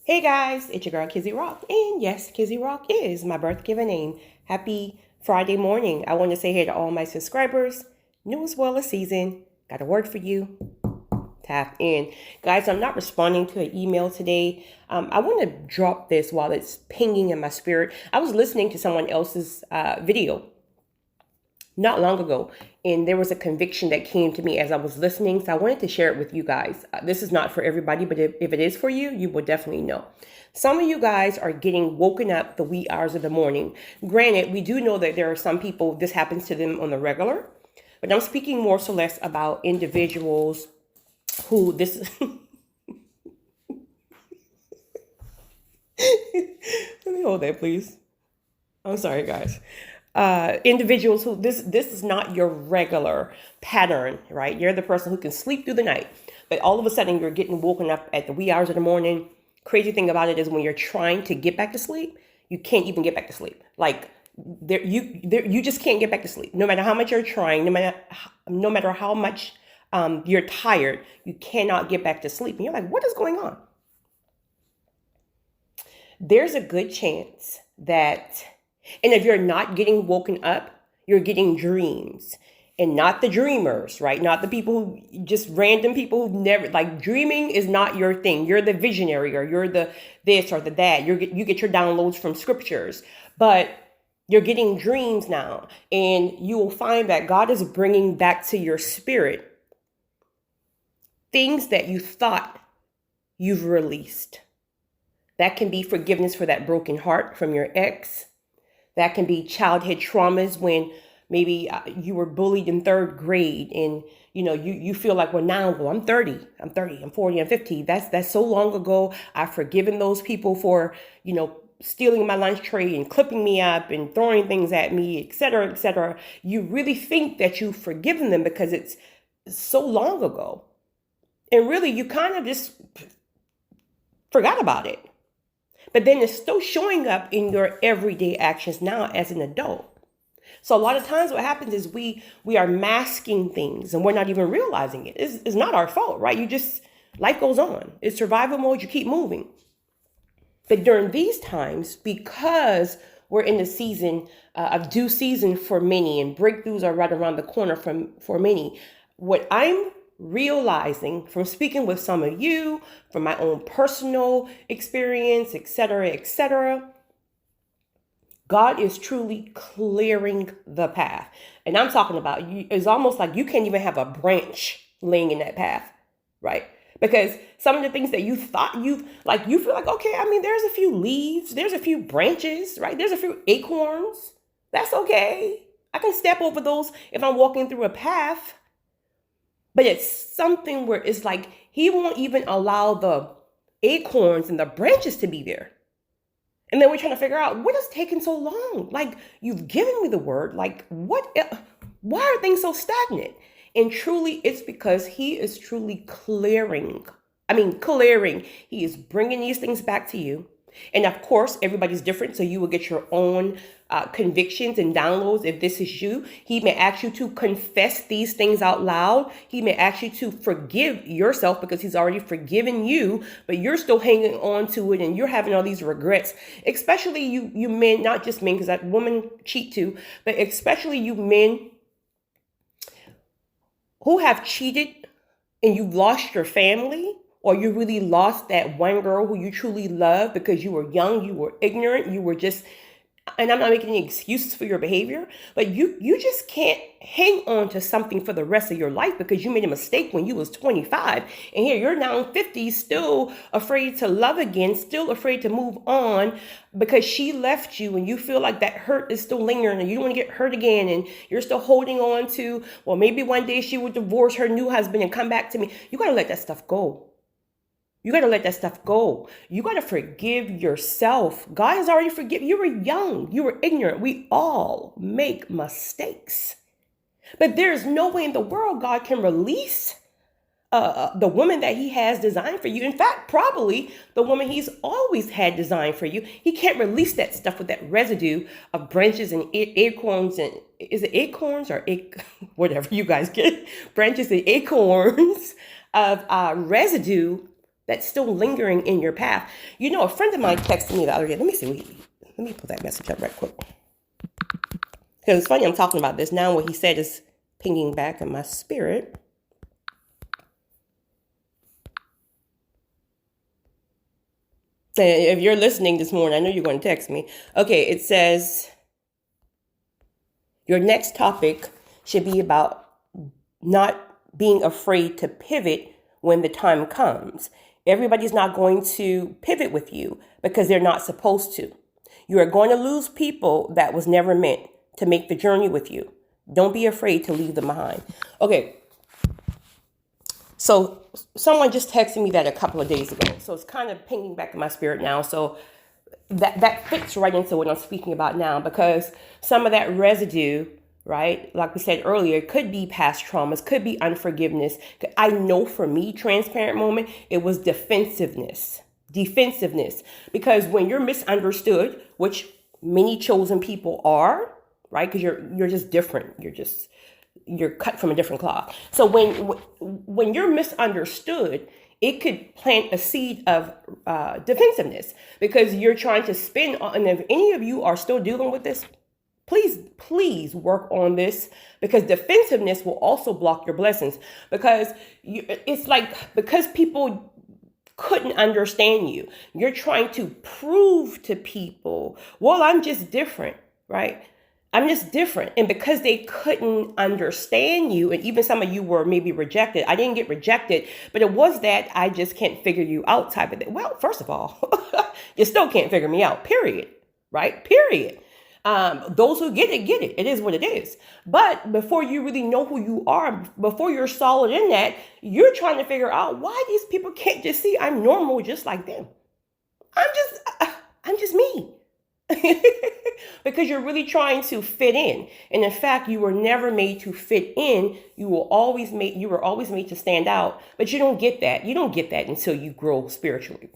Hey guys, it's your girl Kizzy Rock, and yes, Kizzy Rock is my birth given name. Happy Friday morning. I want to say hey to all my subscribers, new as well as season. Got a word for you. Tap in. Guys, I'm not responding to an email today. I want to drop this while it's pinging in my spirit. I was listening to someone else's video not long ago, and there was a conviction that came to me as I was listening, so I wanted to share it with you guys. This is not for everybody, but if it is for you, you will definitely know. Some of you guys are getting woken up the wee hours of the morning. Granted, we do know that there are some people, this happens to them on the regular, but I'm speaking more so less about individuals who this... Let me hold that, please. I'm sorry, guys. Individuals who this is not your regular pattern, right? You're the person who can sleep through the night, but all of a sudden you're getting woken up at the wee hours of the morning. Crazy thing about it is when you're trying to get back to sleep, you can't even get back to sleep. Like you just can't get back to sleep. No matter how much you're trying, no matter how much you're tired, you cannot get back to sleep. And you're like, what is going on? There's a good chance that, and if you're not getting woken up, you're getting dreams, and not the dreamers, right? Not the people who just random people who never, like, dreaming is not your thing. You're the visionary, or you're the this or the that. You get your downloads from scriptures, but you're getting dreams now, and you will find that God is bringing back to your spirit things that you thought you've released. That can be forgiveness for that broken heart from your ex. That can be childhood traumas when maybe you were bullied in third grade, and you feel like, well, now, I'm 30, I'm 40, I'm 50. That's so long ago. I've forgiven those people for, stealing my lunch tray and clipping me up and throwing things at me, et cetera, et cetera. You really think that you've forgiven them because it's so long ago. And really, you kind of just forgot about it. But then it's still showing up in your everyday actions now as an adult. So a lot of times what happens is we are masking things and we're not even realizing it. It's not our fault, right? Life goes on. It's survival mode. You keep moving. But during these times, because we're in the season of due season for many, and breakthroughs are right around the corner for many, what I'm realizing from speaking with some of you, from my own personal experience, etc., God is truly clearing the path. And I'm talking about, it's almost like you can't even have a branch laying in that path, right? Because some of the things that you thought you feel like, okay, there's a few leaves, there's a few branches, right? There's a few acorns. That's okay. I can step over those if I'm walking through a path. But it's something where it's like he won't even allow the acorns and the branches to be there. And then we're trying to figure out what is taking so long. Like, you've given me the word. Like, why are things so stagnant? And truly, it's because he is truly clearing. He is bringing these things back to you. And of course, everybody's different, so you will get your own convictions and downloads. If this is you, he may ask you to confess these things out loud. He may ask you to forgive yourself because he's already forgiven you, but you're still hanging on to it and you're having all these regrets. Especially you men, not just men, because that women cheat too, but especially you men who have cheated and you've lost your family. Or you really lost that one girl who you truly love because you were young, you were ignorant, you were just, and I'm not making any excuses for your behavior, but you just can't hang on to something for the rest of your life because you made a mistake when you was 25. And here you're now 50, still afraid to love again, still afraid to move on because she left you and you feel like that hurt is still lingering and you don't want to get hurt again. And you're still holding on to, well, maybe one day she would divorce her new husband and come back to me. You got to let that stuff go. You got to let that stuff go. You got to forgive yourself. God has already forgiven. You were young. You were ignorant. We all make mistakes. But there's no way in the world God can release the woman that he has designed for you. In fact, probably the woman he's always had designed for you. He can't release that stuff with that residue of branches and acorns. And is it acorns or whatever you guys get? Branches and acorns of residue that's still lingering in your path. You know, a friend of mine texted me the other day. Let me see. Let me pull that message up right quick. Because it's funny, I'm talking about this now. What he said is pinging back in my spirit. And if you're listening this morning, I know you're going to text me. Okay, it says, your next topic should be about not being afraid to pivot when the time comes. Everybody's not going to pivot with you because they're not supposed to. You are going to lose people that was never meant to make the journey with you. Don't be afraid to leave them behind. Okay. So someone just texted me that a couple of days ago. So it's kind of pinging back in my spirit now. So that fits right into what I'm speaking about now, because some of that residue, right, like we said earlier, could be past traumas, could be unforgiveness. I know for me, transparent moment, it was defensiveness, because when you're misunderstood, which many chosen people are, right, because you're just different, you're cut from a different cloth. So when you're misunderstood, it could plant a seed of defensiveness, because you're trying to spin on. And if any of you are still dealing with this, please work on this, because defensiveness will also block your blessings. Because it's like, because people couldn't understand you, you're trying to prove to people, well, I'm just different, right? I'm just different. And because they couldn't understand you, and even some of you were maybe rejected. I didn't get rejected, but it was that I just can't figure you out type of thing. Well, first of all, you still can't figure me out, period. Right? Period. Those who get it, get it. It is what it is. But before you really know who you are, before you're solid in that, you're trying to figure out why these people can't just see I'm normal just like them. I'm just me. Because you're really trying to fit in. And in fact, you were never made to fit in. You were always made to stand out. But you don't get that. You don't get that until you grow spiritually.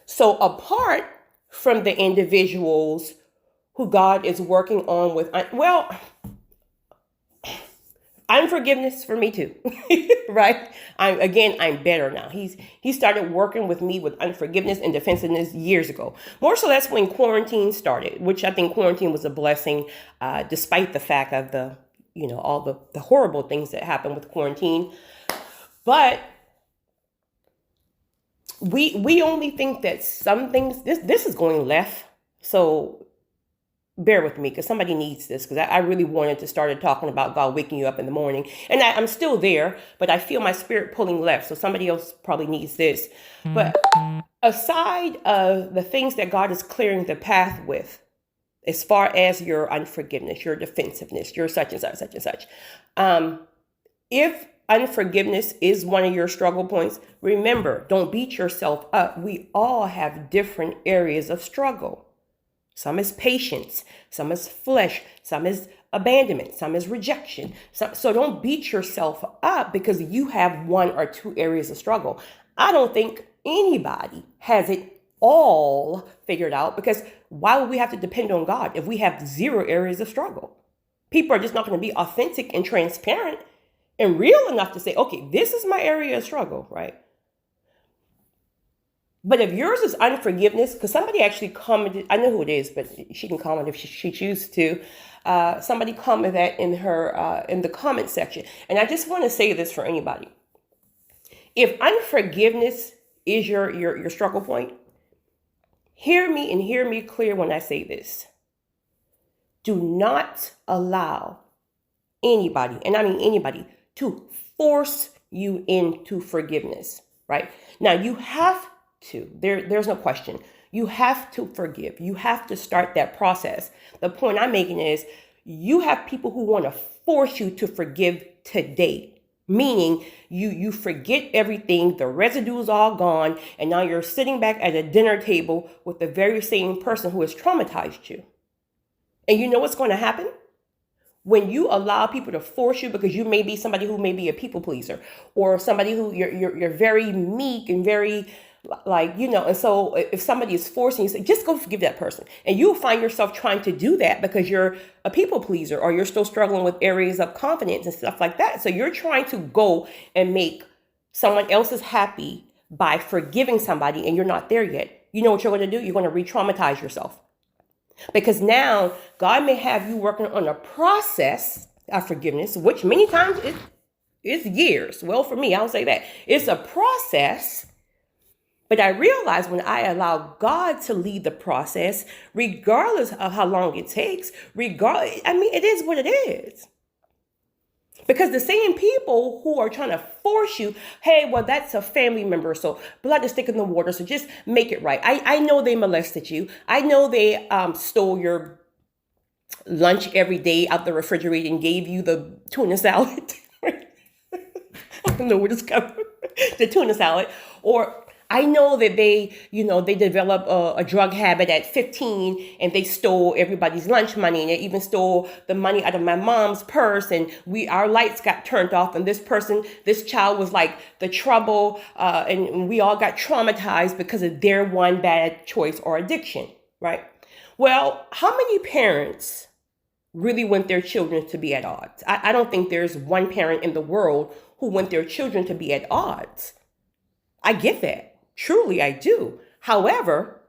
So apart from the individuals who God is working on with, well, unforgiveness for me too, right? I'm better now. He started working with me with unforgiveness and defensiveness years ago. More so, that's when quarantine started, which I think quarantine was a blessing, despite the fact of all the horrible things that happened with quarantine. But we only think that some things, this is going left. So bear with me, because somebody needs this, because I really wanted to start talking about God waking you up in the morning. And I'm still there, but I feel my spirit pulling left. So somebody else probably needs this. But aside of the things that God is clearing the path with, as far as your unforgiveness, your defensiveness, your such and such, if unforgiveness is one of your struggle points, remember, don't beat yourself up. We all have different areas of struggle. Some is patience, some is flesh, some is abandonment, some is rejection. So don't beat yourself up because you have one or two areas of struggle. I don't think anybody has it all figured out, because why would we have to depend on God if we have zero areas of struggle? People are just not going to be authentic and transparent and real enough to say, okay, this is my area of struggle, right? But if yours is unforgiveness, because somebody actually commented, I know who it is, but she can comment if she chooses to. Somebody commented that in the comment section. And I just want to say this for anybody. If unforgiveness is your struggle point, hear me and hear me clear when I say this. Do not allow anybody, and I mean anybody, to force you into forgiveness, right? Now you have to, there's no question. You have to forgive. You have to start that process. The point I'm making is you have people who want to force you to forgive today, meaning you forget everything, the residue is all gone, and now you're sitting back at a dinner table with the very same person who has traumatized you. And you know what's going to happen? When you allow people to force you, because you may be somebody who may be a people pleaser, or somebody who you're very meek and very and so if somebody is forcing you, say, just go forgive that person. And you'll find yourself trying to do that because you're a people pleaser, or you're still struggling with areas of confidence and stuff like that. So you're trying to go and make someone else is happy by forgiving somebody and you're not there yet, you know what you're going to do? You're going to re-traumatize yourself. Because now God may have you working on a process of forgiveness, which many times it's years. Well, for me, I'll say that. It's a process. But I realize when I allow God to lead the process, regardless of how long it takes, it is what it is. Because the same people who are trying to force you, hey, well, that's a family member, so blood is thicker than water, so just make it right. I know they molested you. I know they stole your lunch every day out the refrigerator and gave you the tuna salad. I don't know where this comes from. The tuna salad. Or I know that they developed a drug habit at 15 and they stole everybody's lunch money, and they even stole the money out of my mom's purse, and our lights got turned off, and this child was like the trouble, and we all got traumatized because of their one bad choice or addiction, right? Well, how many parents really want their children to be at odds? I don't think there's one parent in the world who want their children to be at odds. I get that. Truly, I do. However,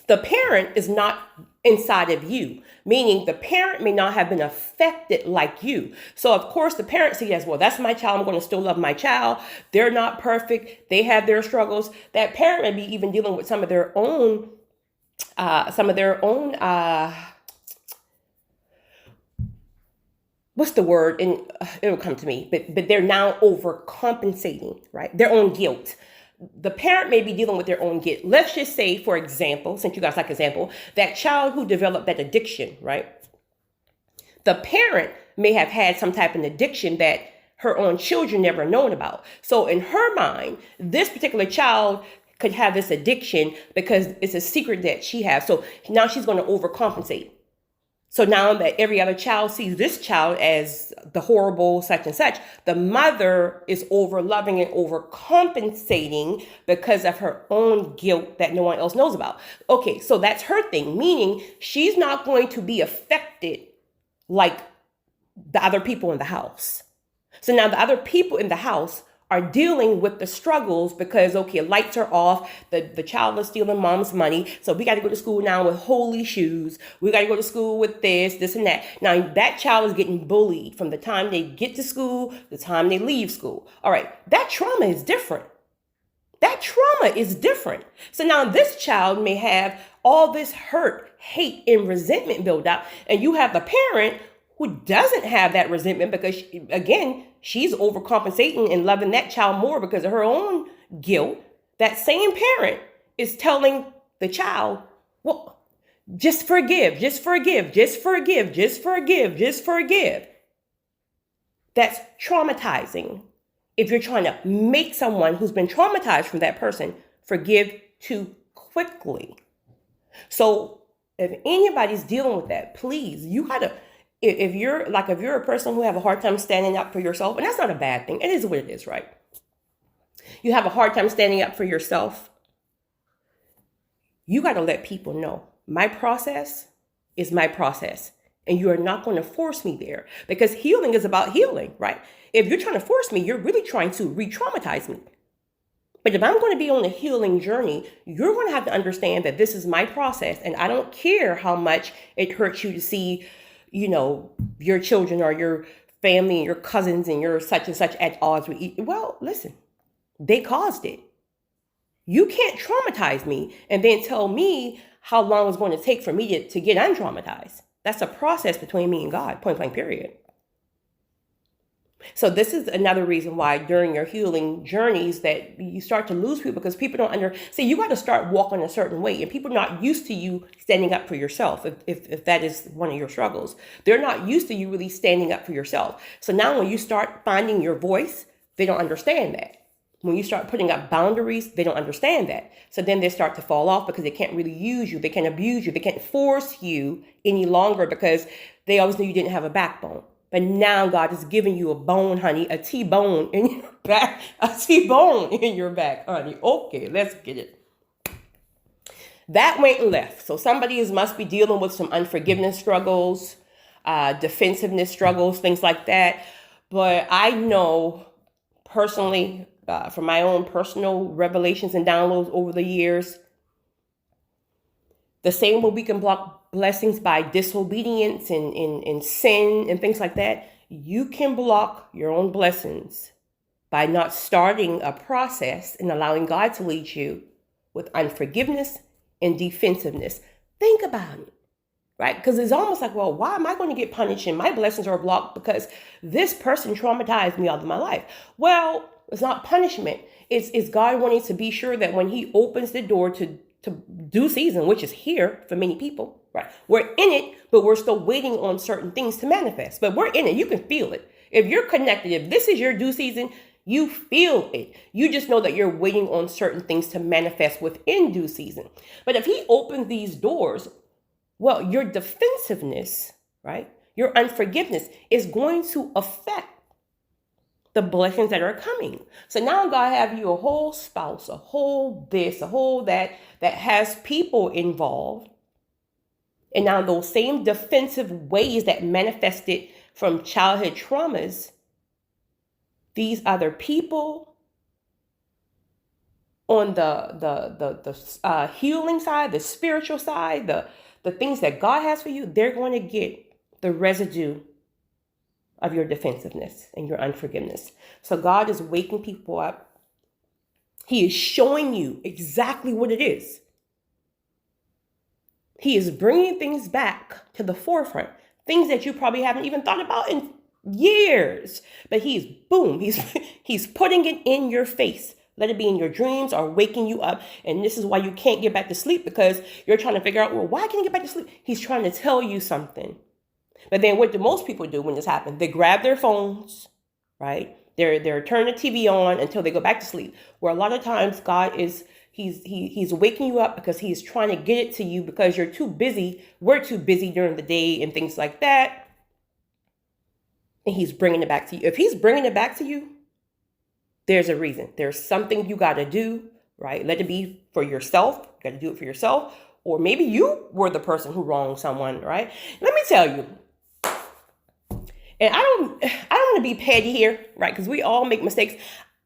the parent is not inside of you, meaning the parent may not have been affected like you. So, of course, the parent says, well, that's my child. I'm going to still love my child. They're not perfect. They have their struggles. That parent may be even dealing with some of their own what's the word? And it'll come to me, but they're now overcompensating, right? Their own guilt. The parent may be dealing with their own guilt. Let's just say, for example, since you guys like example, that child who developed that addiction, right? The parent may have had some type of addiction that her own children never known about. So in her mind, this particular child could have this addiction because it's a secret that she has. So now she's going to overcompensate. So now that every other child sees this child as the horrible such and such, the mother is over loving and overcompensating because of her own guilt that no one else knows about. Okay, so that's her thing, meaning she's not going to be affected like the other people in the house. So now the other people in the house are dealing with the struggles because, okay, lights are off, the child is stealing mom's money, so we got to go to school now with holy shoes, we got to go to school with this and that. Now, that child is getting bullied from the time they get to school, the time they leave school. All right, that trauma is different. That trauma is different. So now this child may have all this hurt, hate, and resentment built up, and you have the parent who doesn't have that resentment because, she's overcompensating and loving that child more because of her own guilt. That same parent is telling the child, well, just forgive, just forgive, just forgive, just forgive, just forgive. That's traumatizing. If you're trying to make someone who's been traumatized from that person forgive too quickly. So if anybody's dealing with that, please, you gotta, if you're a person who have a hard time standing up for yourself, and that's not a bad thing, it is what it is, right? You have a hard time standing up for yourself, you got to let people know my process is my process, and you are not going to force me there, because healing is about healing, right? If you're trying to force me, you're really trying to re-traumatize me. But if I'm going to be on a healing journey, you're going to have to understand that this is my process, and I don't care how much it hurts you to see your children or your family and your cousins and your such and such at odds with each. Well, listen, they caused it. You can't traumatize me and then tell me how long it's going to take for me to get untraumatized. That's a process between me and God, point blank, period. So this is another reason why during your healing journeys that you start to lose people, because people don't you got to start walking a certain way, and people are not used to you standing up for yourself. If that is one of your struggles, they're not used to you really standing up for yourself. So now when you start finding your voice, they don't understand that. When you start putting up boundaries, they don't understand that. So then they start to fall off because they can't really use you. They can't abuse you. They can't force you any longer because they always knew you didn't have a backbone. But now God is giving you a bone, honey, a T-bone in your back, a T-bone in your back, honey. Okay, let's get it. That went left. So somebody must be dealing with some unforgiveness struggles, defensiveness struggles, things like that. But I know personally, from my own personal revelations and downloads over the years, the same way we can block blessings by disobedience and sin and things like that, you can block your own blessings by not starting a process and allowing God to lead you with unforgiveness and defensiveness. Think about it, right? Because it's almost like, well, why am I going to get punished and my blessings are blocked because this person traumatized me all of my life? Well, it's not punishment. It's God wanting to be sure that when he opens the door to due season, which is here for many people, right? We're in it, but we're still waiting on certain things to manifest. But we're in it. You can feel it. If you're connected, if this is your due season, you feel it. You just know that you're waiting on certain things to manifest within due season. But if he opens these doors, well, your defensiveness, right? Your unforgiveness is going to affect the blessings that are coming. So now God have you a whole spouse, a whole this, a whole that has people involved. And now those same defensive ways that manifested from childhood traumas, these other people on the healing side, the spiritual side, the things that God has for you, they're going to get the residue of your defensiveness and your unforgiveness. So God is waking people up. He is showing you exactly what it is. He is bringing things back to the forefront, things that you probably haven't even thought about in years. But he's putting it in your face. Let it be in your dreams or waking you up. And this is why you can't get back to sleep, because you're trying to figure out, well, why can't I get back to sleep? He's trying to tell you something. But then what do most people do when this happens? They grab their phones, right? They're turning the TV on until they go back to sleep. Where a lot of times God is, he's waking you up because he's trying to get it to you because you're too busy. We're too busy during the day and things like that. And he's bringing it back to you. If he's bringing it back to you, there's a reason. There's something you got to do, right? Let it be for yourself. You got to do it for yourself. Or maybe you were the person who wronged someone, right? Let me tell you. And I don't want to be petty here, right? Because we all make mistakes.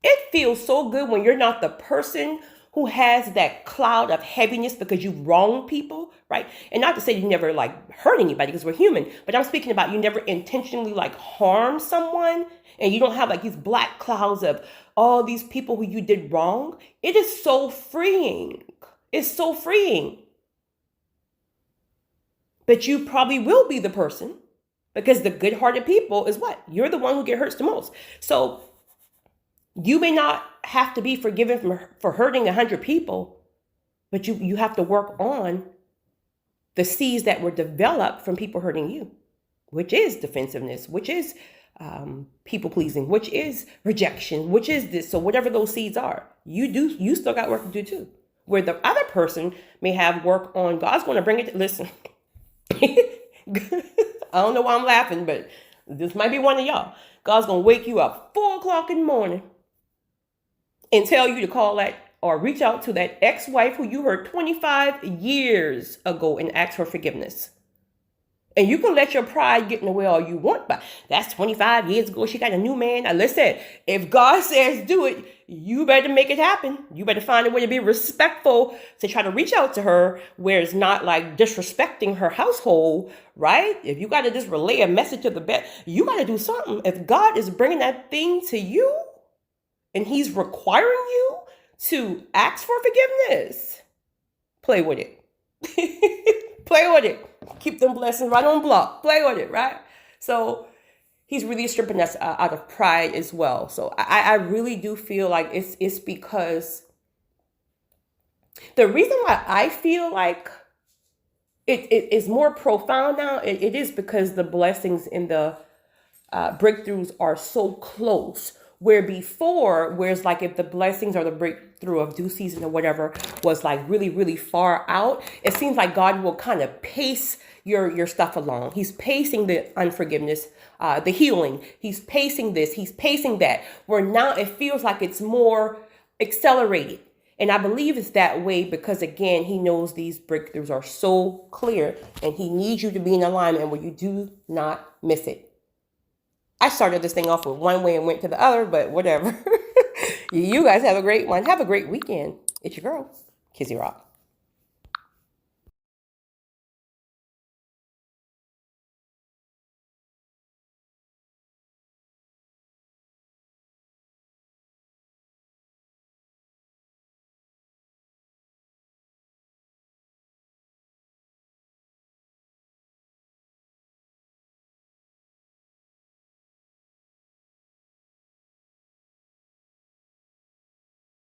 It feels so good when you're not the person who has that cloud of heaviness because you wrong people, right? And not to say you never like hurt anybody, because we're human, but I'm speaking about you never intentionally like harm someone, and you don't have like these black clouds of all these people who you did wrong. It is so freeing. It's so freeing. But you probably will be the person, because the good-hearted people is what? You're the one who get hurt the most. So you may not have to be forgiven for hurting 100 people, but you have to work on the seeds that were developed from people hurting you, which is defensiveness, which is people-pleasing, which is rejection, which is this. So whatever those seeds are, you still got work to do too. Where the other person may have work on, God's going to bring it. Listen. I don't know why I'm laughing, but this might be one of y'all. God's going to wake you up 4 o'clock in the morning and tell you to call that or reach out to that ex-wife who you hurt 25 years ago and ask for forgiveness. And you can let your pride get in the way all you want, but that's 25 years ago. She got a new man. Now listen, if God says do it, you better make it happen. You better find a way to be respectful to try to reach out to her where it's not like disrespecting her household, right? If you got to just relay a message to the bed, you got to do something. If God is bringing that thing to you and he's requiring you to ask for forgiveness, play with it. Play with it. Keep them blessings right on block. Play with it, right? So he's really stripping us out of pride as well. So I really do feel like it's because the reason why I feel like it is more profound now, it is because the blessings and the breakthroughs are so close. Where before, whereas like if the blessings or the breakthrough of due season or whatever was like really, really far out, it seems like God will kind of pace your stuff along. He's pacing the unforgiveness, the healing. He's pacing this. He's pacing that. Where now it feels like it's more accelerated. And I believe it's that way because, again, he knows these breakthroughs are so clear and he needs you to be in alignment where you do not miss it. I started this thing off with one way and went to the other, but whatever. You guys have a great one. Have a great weekend. It's your girl, Kizzy Rock.